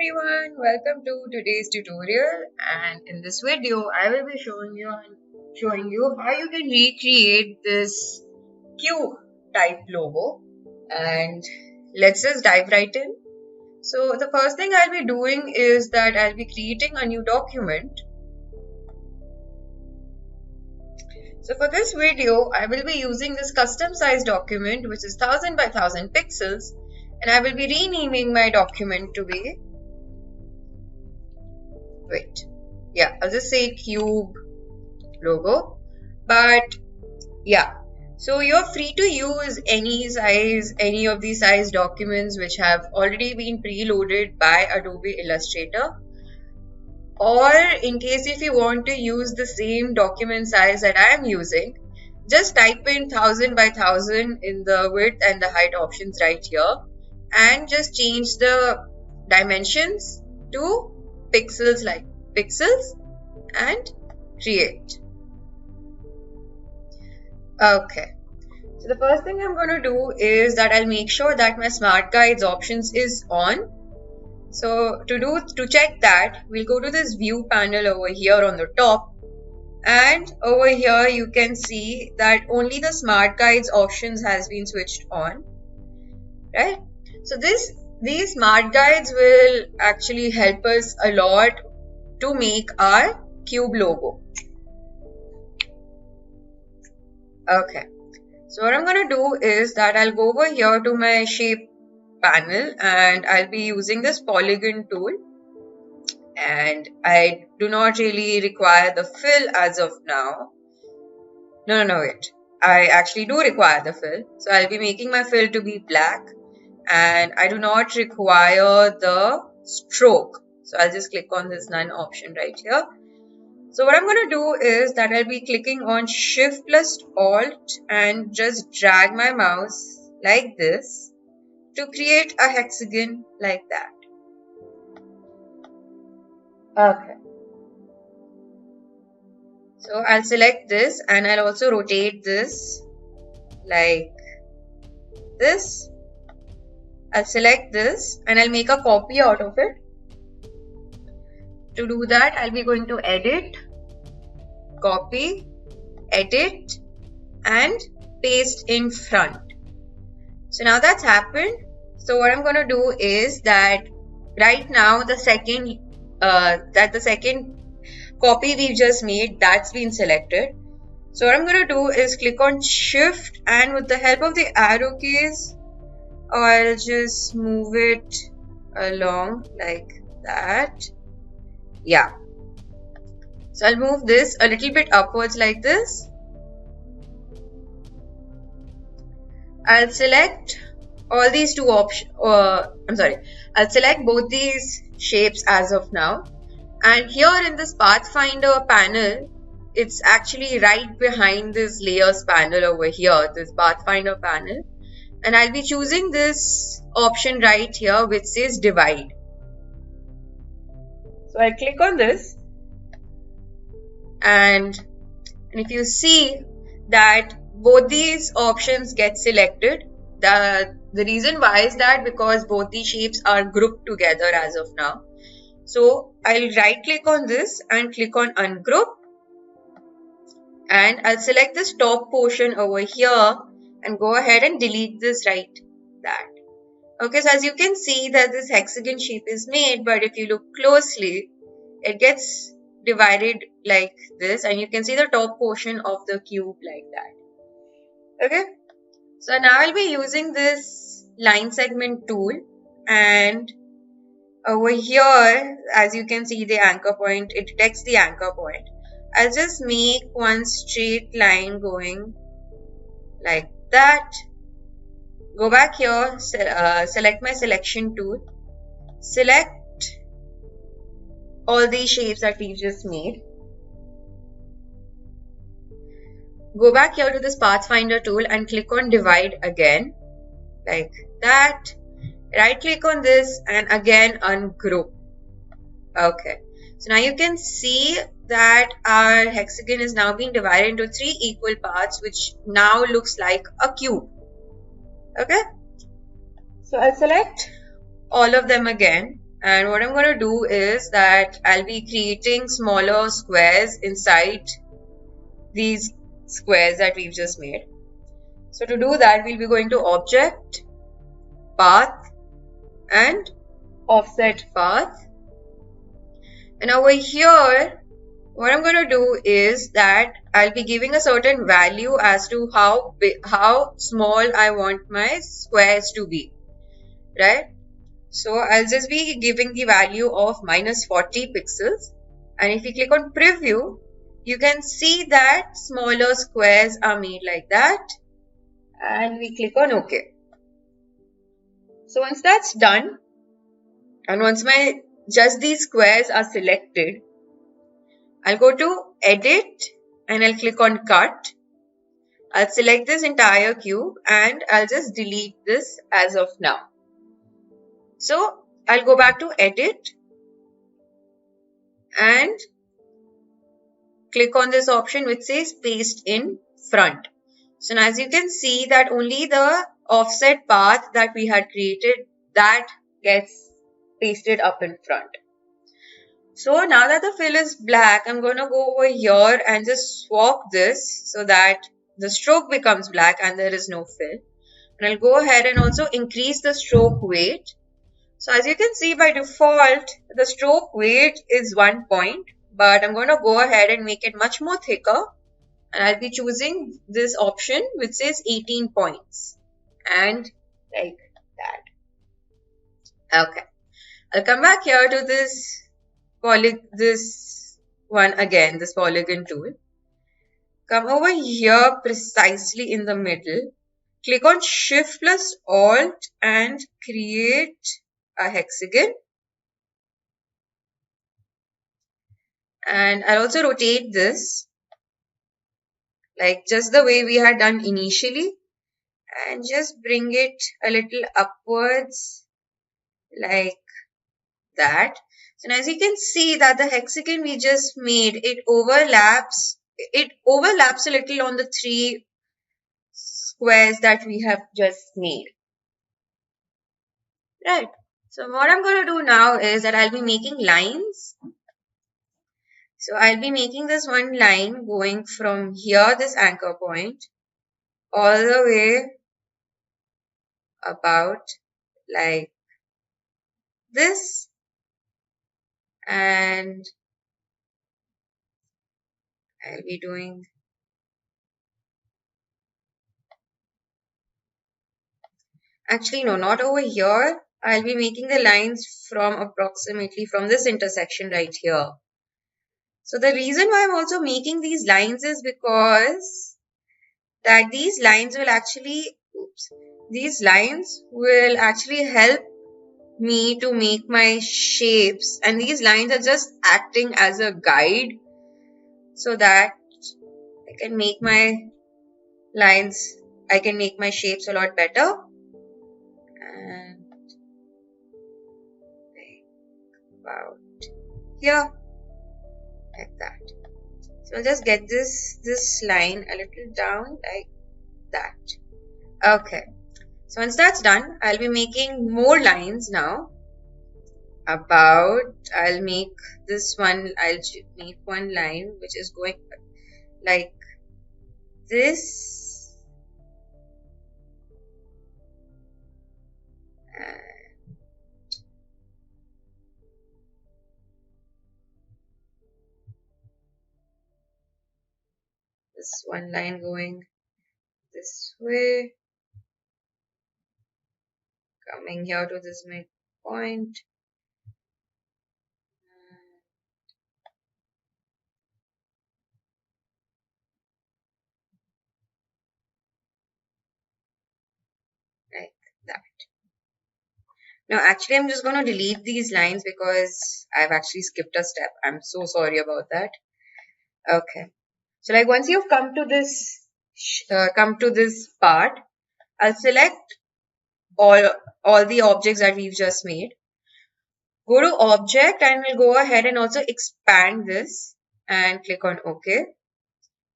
everyone, welcome to today's tutorial, and in this video I will be showing you how you can recreate this cube type logo. And let's just dive right in. So the first thing I'll be doing is that I'll be creating a new document. So for this video I will be using this custom size document, which is 1000 by 1000 pixels, and I will be renaming my document to be I'll just say cube logo. But yeah, so you're free to use any size, any of these size documents which have already been preloaded by Adobe Illustrator. Or in case if you want to use the same document size that I am using, just type in 1000 by 1000 in the width and the height options right here, and just change the dimensions to pixels, like pixels, and create. Okay, so the first thing I'm going to do is that I'll make sure that my smart guides options is on. So to check that, we'll go to this view panel over here on the top, and over here you can see that only the smart guides options has been switched on, right? So these smart guides will actually help us a lot to make our cube logo. Okay, so what I'm going to do is that I'll go over here to my shape panel and I'll be using this polygon tool, and I do not really require the fill as of now. No, wait, I actually do require the fill, so I'll be making my fill to be black, and I do not require the stroke. So I'll just click on this none option right here. So what I'm going to do is that I'll be clicking on Shift plus Alt and just drag my mouse like this to create a hexagon like that. Okay. So I'll select this and I'll also rotate this like this. I'll select this and I'll make a copy out of it. To do that, I'll be going to edit, copy, edit, and paste in front. So now that's happened. So what I'm going to do is that right now the second copy we've just made, that's been selected. So what I'm going to do is click on Shift, and with the help of the arrow keys, I'll just move it along like that. Yeah, so I'll move this a little bit upwards like this. I'll select all these two options. I'll select both these shapes as of now. And here in this Pathfinder panel, it's actually right behind this layers panel over here, this Pathfinder panel. And I'll be choosing this option right here which says divide. So I click on this, and if you see that both these options get selected, the reason why is that because both these shapes are grouped together as of now. So I'll right click on this and click on ungroup, and I'll select this top portion over here and go ahead and delete this right that. Okay, so as you can see that this hexagon shape is made, but if you look closely, it gets divided like this, and you can see the top portion of the cube like that. Okay, so now I'll be using this line segment tool, and over here, as you can see the anchor point, it detects the anchor point. I'll just make one straight line going like that. Go back here, select my selection tool, select all these shapes that we've just made. Go back here to this Pathfinder tool and click on divide again, like that. Right click on this and again ungroup. Okay, so now you can see that our hexagon is now being divided into 3 equal parts, which now looks like a cube. Okay, so I'll select all of them again And what I'm going to do is that I'll be creating smaller squares inside these squares that we've just made. So to do that, we'll be going to Object, Path, and Offset Path. And over here, what I'm going to do is that I'll be giving a certain value as to how small I want my squares to be, right? So I'll just be giving the value of -40 pixels. And if you click on preview, you can see that smaller squares are made like that. And we click on OK. So once that's done, and once just these squares are selected, I'll go to Edit and I'll click on Cut. I'll select this entire cube and I'll just delete this as of now. So I'll go back to Edit and click on this option which says Paste in Front. So now as you can see that only the offset path that we had created, that gets pasted up in front. So now that the fill is black, I'm going to go over here and just swap this so that the stroke becomes black and there is no fill. And I'll go ahead and also increase the stroke weight. So as you can see, by default, the stroke weight is 1 point, but I'm going to go ahead and make it much more thicker. And I'll be choosing this option which says 18 points. And like that. Okay. I'll come back here to this one again, this polygon tool. Come over here precisely in the middle. Click on Shift plus Alt and create a hexagon. And I'll also rotate this like just the way we had done initially. And just bring it a little upwards like that. So now as you can see that the hexagon we just made, it overlaps a little on the 3 squares that we have just made. Right. So what I'm going to do now is that I'll be making lines. So I'll be making this one line going from here, this anchor point, all the way about like this, and I'll be doing actually no, not over here. I'll be making the lines from approximately from this intersection right here. So the reason why I'm also making these lines is because that these lines will actually help me to make my shapes, and these lines are just acting as a guide so that I can make my shapes a lot better. And about here like that. So I'll just get this line a little down like that. Okay. So once that's done, I'll be making more lines now. I'll make one line which is going like this. This one line going this way, coming here to this midpoint. Like that. Now actually I'm just going to delete these lines because I've actually skipped a step. I'm so sorry about that. Okay. So like once you've come to this part, I'll select all the objects that we've just made. Go to Object and we'll go ahead and also expand this and click on OK.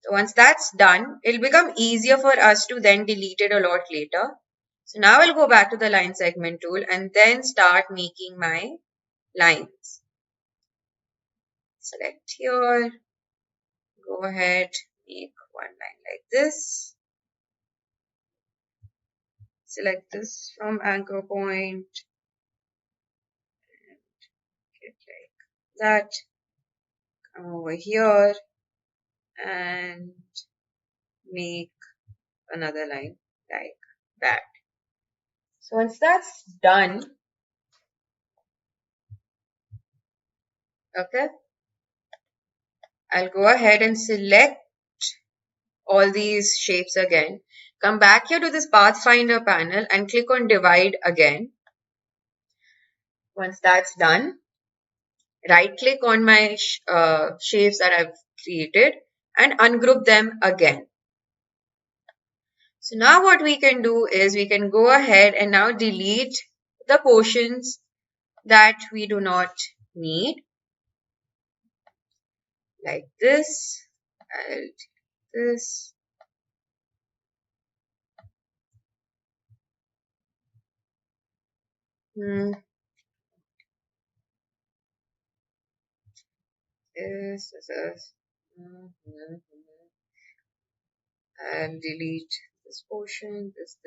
So once that's done, it'll become easier for us to then delete it a lot later. So now I'll go back to the line segment tool and then start making my lines. Select here, go ahead, make one line like this. Select this from anchor point, get like that. Come over here and make another line like that. So once that's done, okay, I'll go ahead and select all these shapes again. Come back here to this Pathfinder panel and click on Divide again. Once that's done, right click on my shapes that I've created and ungroup them again. So now what we can do is we can go ahead and now delete the portions that we do not need, like this. I'll delete this. This. And delete this portion, this.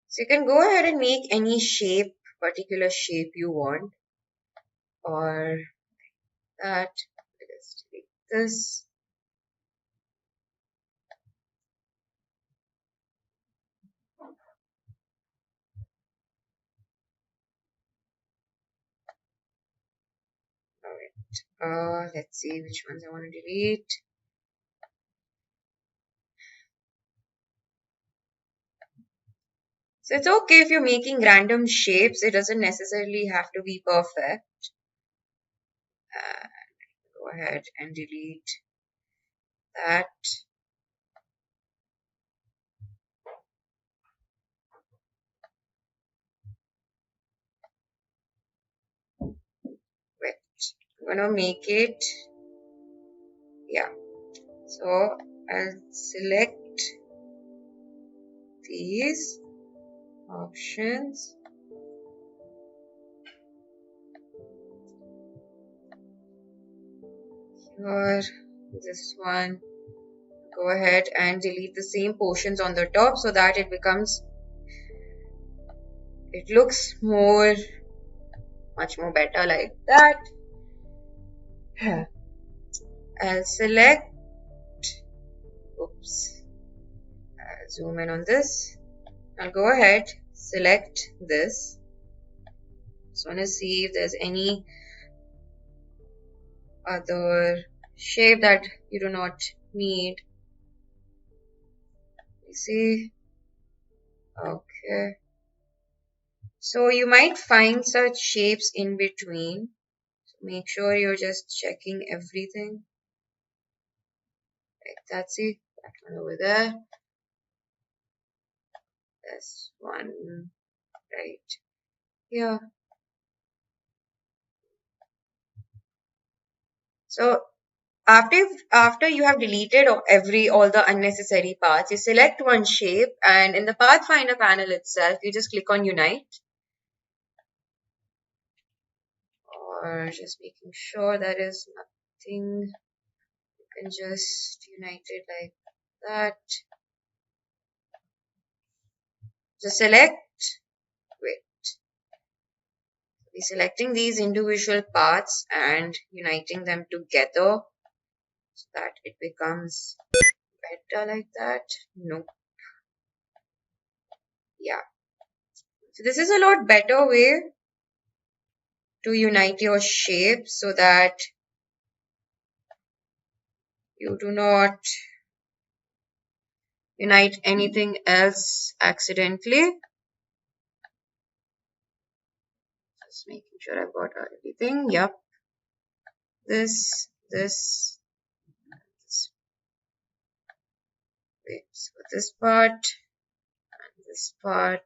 So you can go ahead and make any shape, particular shape you want, or that. Let's delete this. Alright. Let's see which ones I want to delete. So it's okay if you're making random shapes. It doesn't necessarily have to be perfect. Go ahead and delete that. Wait, I'm gonna make it. Yeah. So I'll select these options. Here, this one. Go ahead and delete the same portions on the top so that it looks much more better like that. I'll select, I'll zoom in on this. I'll go ahead, select this. Just want to see if there's any other shape that you do not need. You see? Okay. So you might find such shapes in between. So make sure you're just checking everything. Like that's it. That one over there. This one right here. So after you have deleted all the unnecessary parts, you select one shape, and in the Pathfinder panel itself, you just click on Unite, or just making sure there is nothing. You can just unite it like that. Just select. Wait. Be selecting these individual parts and uniting them together so that it becomes better like that. Nope. Yeah. So this is a lot better way to unite your shape so that you do not unite anything else accidentally. Just making sure I've got everything. Yep. This. Wait, so this part and this part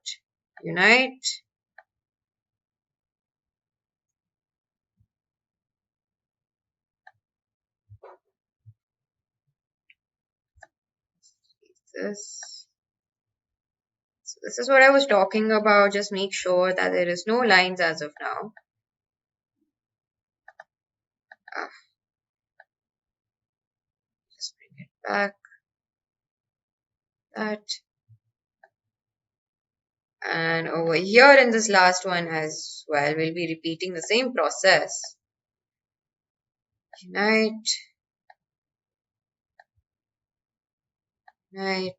unite. This. This is what I was talking about. Just make sure that there is no lines as of now. Just bring it back. That. And over here in this last one as well, we'll be repeating the same process. Unite. Unite.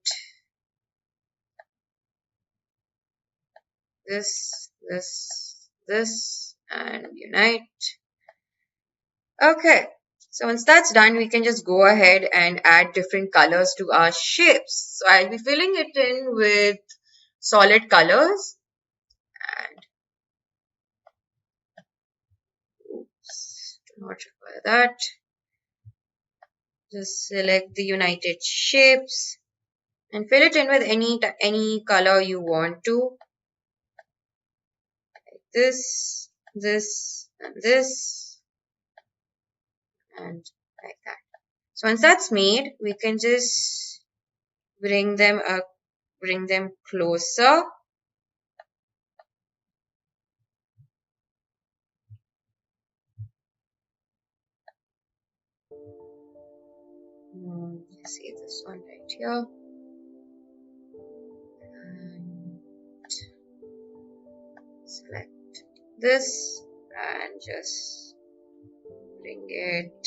This, and unite. Okay. So once that's done, we can just go ahead and add different colors to our shapes. So I'll be filling it in with solid colors. And oops, do not require that. Just select the united shapes and fill it in with any color you want to. Like this, and this, and like that. So once that's made, we can just bring them closer. Let's see this one right here. And select this and just bring it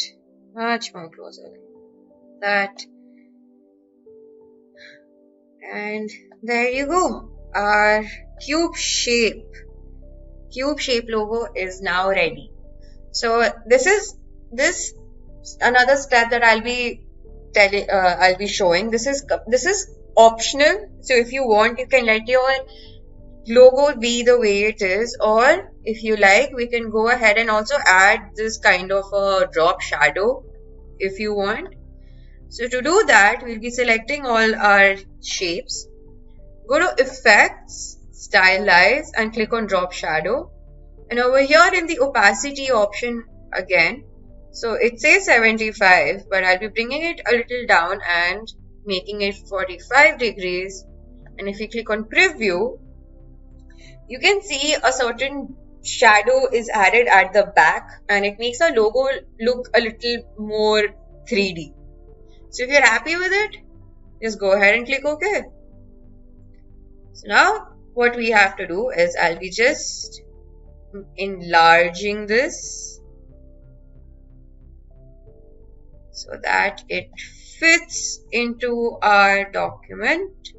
much more closer like that. And there you go. Our cube shape logo is now ready. So this is another step that I'll be showing. This is optional. So if you want, you can let your logo be the way it is, or if you like, we can go ahead and also add this kind of a drop shadow if you want. So to do that, we'll be selecting all our shapes. Go to Effects, Stylize, and click on Drop Shadow. And over here in the opacity option again, so it says 75, but I'll be bringing it a little down and making it 45 degrees. And if you click on Preview, you can see a certain shadow is added at the back, and it makes our logo look a little more 3D. So if you're happy with it, just go ahead and click OK. So now what we have to do is I'll be just enlarging this so that it fits into our document.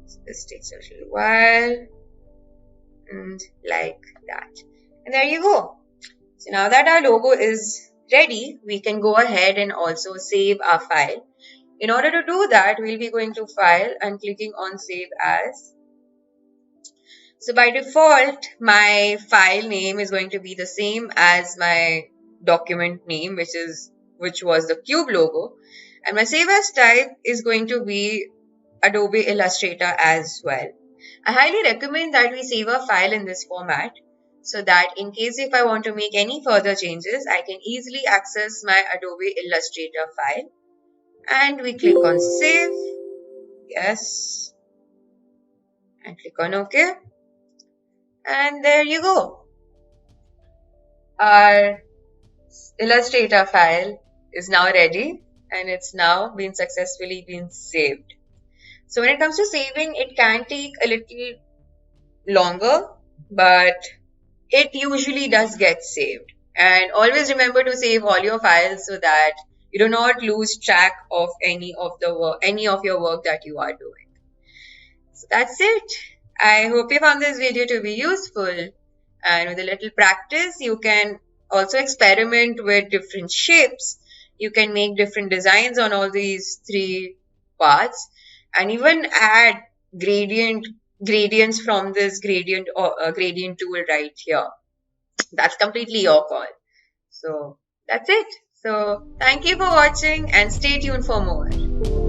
So this takes a little while, and like that. And there you go. So now that our logo is ready, we can go ahead and also save our file. In order to do that, we'll be going to File and clicking on Save As. So by default, my file name is going to be the same as my document name, which was the cube logo. And my Save As type is going to be Adobe Illustrator as well. I highly recommend that we save a file in this format, so that in case if I want to make any further changes, I can easily access my Adobe Illustrator file. And we click on Save, yes, and click on OK. And there you go. Our Illustrator file is now ready, and it's now successfully been saved. So when it comes to saving, it can take a little longer, but it usually does get saved. And always remember to save all your files so that you do not lose track of any of your work that you are doing. So that's it. I hope you found this video to be useful, and with a little practice, you can also experiment with different shapes. You can make different designs on all these 3 parts, and even add gradients from this gradient tool right here. That's completely your call. So that's it. So thank you for watching, and stay tuned for more.